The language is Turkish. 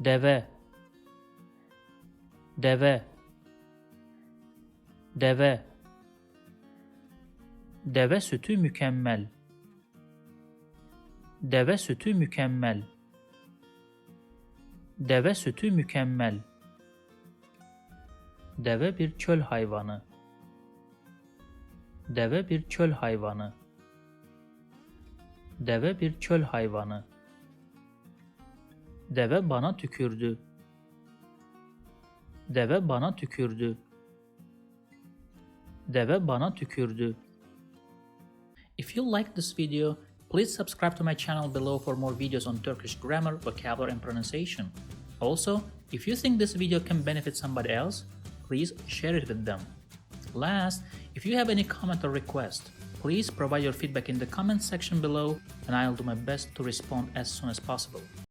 Deve, deve, deve. Deve sütü mükemmel. Deve sütü mükemmel. Deve sütü mükemmel. Deve bir çöl hayvanı. Deve bir çöl hayvanı. Deve bir çöl hayvanı. Deve bana tükürdü. Deve bana tükürdü. Deve bana tükürdü. If you like this video, please subscribe to my channel below for more videos on Turkish grammar, vocabulary, and pronunciation. Also, if you think this video can benefit somebody else, please share it with them. Last, if you have any comment or request, please provide your feedback in the comment section below and I'll do my best to respond as soon as possible.